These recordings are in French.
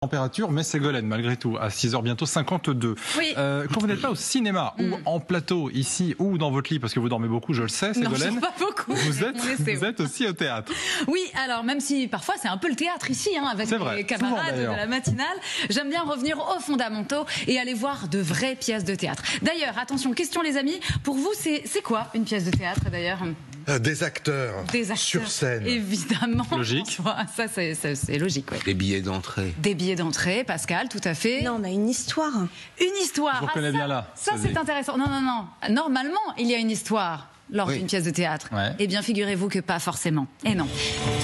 Température, mais Ségolène, malgré tout, à 6h bientôt 52. Oui. Quand vous n'êtes pas au cinéma ou en plateau, ici, ou dans votre lit, parce que vous dormez beaucoup, je le sais, Ségolène. Non, pas beaucoup. Vous êtes aussi au théâtre. Oui, alors même si parfois c'est un peu le théâtre ici, avec mes camarades de la matinale, j'aime bien revenir aux fondamentaux et aller voir de vraies pièces de théâtre. D'ailleurs, attention, question les amis, pour vous, c'est quoi une pièce de théâtre d'ailleurs ? Des acteurs sur scène. Évidemment. Logique. Ça, c'est logique. Ouais. Des billets d'entrée. Des billets d'entrée, Pascal, tout à fait. Non, on a une histoire. Une histoire. Je vous reconnais bien là. Ça, c'est intéressant. Non. Normalement, il y a une histoire lors d'une pièce de théâtre. Ouais. Eh bien, figurez-vous que pas forcément. Et non.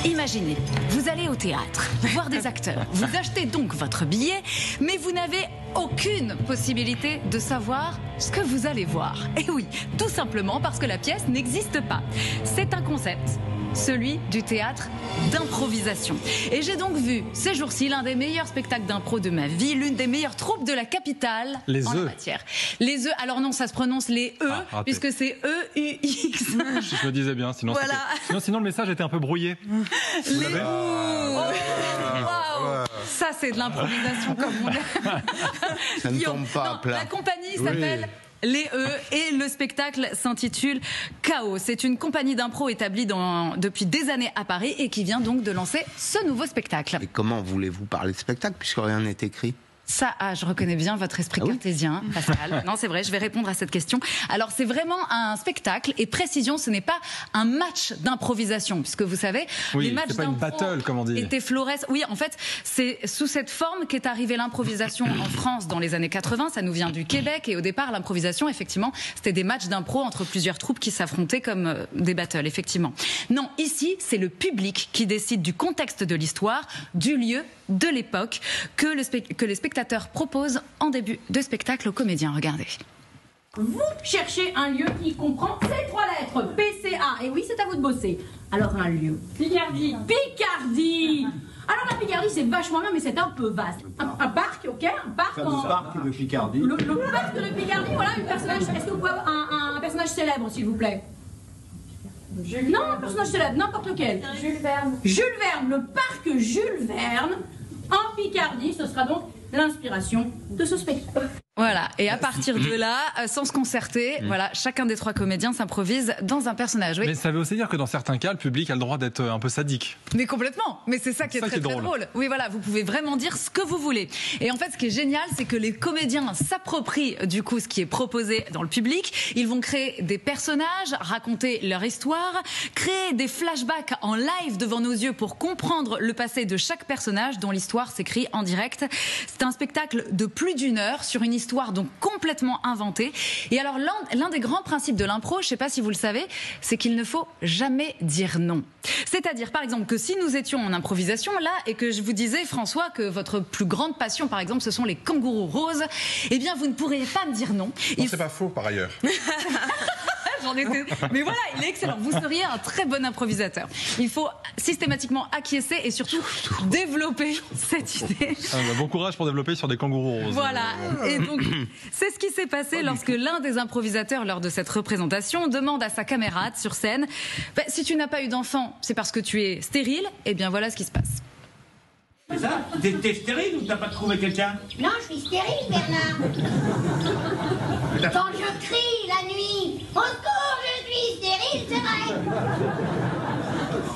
Imaginez, vous allez au théâtre, voir des acteurs. Vous achetez donc votre billet, mais vous n'avez aucune possibilité de savoir ce que vous allez voir. Et oui, tout simplement parce que la pièce n'existe pas. C'est un concept, celui du théâtre d'improvisation. Et j'ai donc vu ces jours-ci l'un des meilleurs spectacles d'impro de ma vie, l'une des meilleures troupes de la capitale en la matière. Les œufs, alors non, ça se prononce les E, puisque c'est E-U-X. Je me disais bien, sinon, voilà. sinon le message était un peu brouillé. Wow. Ça, c'est de l'improvisation comme on aime. Ça ne tombe pas à plat. La compagnie s'appelle... Les E et le spectacle s'intitule Chaos. C'est une compagnie d'impro établie depuis des années à Paris et qui vient donc de lancer ce nouveau spectacle. Et comment voulez-vous parler de spectacle puisque rien n'est écrit ? Ça, je reconnais bien votre esprit cartésien, Pascal. Non, c'est vrai, je vais répondre à cette question. Alors, c'est vraiment un spectacle, et précision, ce n'est pas un match d'improvisation, puisque vous savez, les matchs c'est pas une battle, comme on dit. étaient florès. Oui, en fait, c'est sous cette forme qu'est arrivée l'improvisation en France dans les années 80. Ça nous vient du Québec, et au départ, l'improvisation, effectivement, c'était des matchs d'impro entre plusieurs troupes qui s'affrontaient comme des battles, effectivement. Non, ici, c'est le public qui décide du contexte de l'histoire, du lieu, de l'époque, que les spectateurs proposent en début de spectacle aux comédiens. Regardez. Vous cherchez un lieu qui comprend ces 3 lettres, PCA. Et oui, c'est à vous de bosser. Alors un lieu. Picardie. Picardie. Alors la Picardie, c'est vachement bien, mais c'est un peu vaste. Un parc, ok. Un parc Le parc de Picardie. Le parc de Picardie, voilà, un personnage. Est-ce que vous pouvez avoir un personnage célèbre, s'il vous plaît? Non, un personnage célèbre, n'importe lequel. Jules Verne. Jules Verne, le parc Jules Verne, en Picardie, ce sera donc l'inspiration de ce spectacle. Voilà, et à partir de là, sans se concerter, voilà, chacun des 3 comédiens s'improvise dans un personnage. Oui. Mais ça veut aussi dire que dans certains cas, le public a le droit d'être un peu sadique. Mais complètement, mais c'est ça qui est très drôle. Oui, voilà, vous pouvez vraiment dire ce que vous voulez. Et en fait, ce qui est génial, c'est que les comédiens s'approprient du coup ce qui est proposé dans le public. Ils vont créer des personnages, raconter leur histoire, créer des flashbacks en live devant nos yeux pour comprendre le passé de chaque personnage dont l'histoire s'écrit en direct. C'est un spectacle de plus d'1 heure sur une histoire donc complètement inventée. Et alors l'un des grands principes de l'impro, je ne sais pas si vous le savez, c'est qu'il ne faut jamais dire non. C'est-à-dire par exemple que si nous étions en improvisation là et que je vous disais François que votre plus grande passion par exemple ce sont les kangourous roses, eh bien vous ne pourriez pas me dire non. Non, c'est pas faux par ailleurs. Mais voilà, il est excellent. Vous seriez un très bon improvisateur. Il faut systématiquement acquiescer et surtout développer cette idée. Bon courage pour développer sur des kangourous roses. Voilà. Et donc, c'est ce qui s'est passé lorsque l'un des improvisateurs, lors de cette représentation, demande à sa camarade sur scène si tu n'as pas eu d'enfant, c'est parce que tu es stérile. Et bien voilà ce qui se passe. C'est ça? T'es stérile ou t'as pas trouvé quelqu'un? Non, je suis stérile, Bernard. Quand je crie la nuit, au secours, je suis stérile, c'est vrai.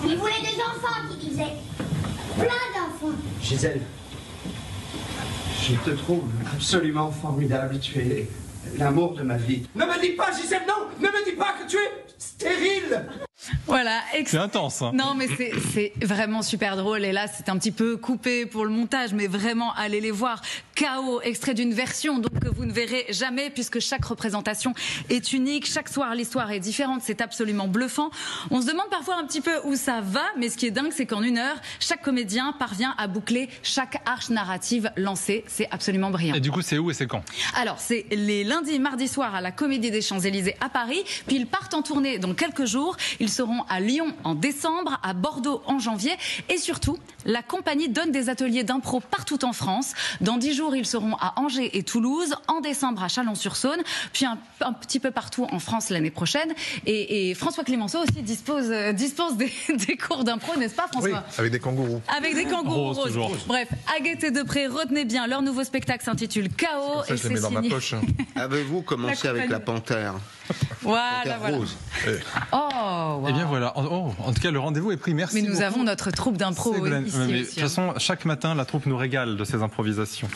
Il voulait des enfants, qui disaient. Plein d'enfants. Gisèle, je te trouve absolument formidable. Tu es l'amour de ma vie. Ne me dis pas, Gisèle, non! Ne me dis pas que tu es stérile! Voilà, c'est intense. Hein. Non, mais c'est vraiment super drôle. Et là, c'est un petit peu coupé pour le montage, mais vraiment, allez les voir. Chaos, extrait d'une version donc que vous ne verrez jamais, puisque chaque représentation est unique. Chaque soir, l'histoire est différente. C'est absolument bluffant. On se demande parfois un petit peu où ça va, mais ce qui est dingue, c'est qu'en 1 heure, chaque comédien parvient à boucler chaque arche narrative lancée. C'est absolument brillant. Et du coup, c'est où et c'est quand? Alors, c'est les lundis, mardis soirs à la Comédie des Champs-Élysées à Paris. Puis ils partent en tournée dans quelques jours. Ils seront seront à Lyon en décembre, à Bordeaux en janvier. Et surtout, la compagnie donne des ateliers d'impro partout en France. Dans 10 jours, ils seront à Angers et Toulouse, en décembre à Chalon-sur-Saône, puis un petit peu partout en France l'année prochaine. Et François Clémenceau aussi dispose des cours d'impro, n'est-ce pas François? Oui, avec des kangourous. Avec des kangourous roses. Bref, Aguette et Depré, retenez bien, leur nouveau spectacle s'intitule Chaos. Ça, je les mets dans ma poche. Avez-vous commencé avec la panthère? Voilà. Rose. Oh, wow. Et bien voilà, en tout cas le rendez-vous est pris, merci. Mais nous beaucoup. avons notre troupe d'impro ici. De toute façon, chaque matin, la troupe nous régale de ses improvisations.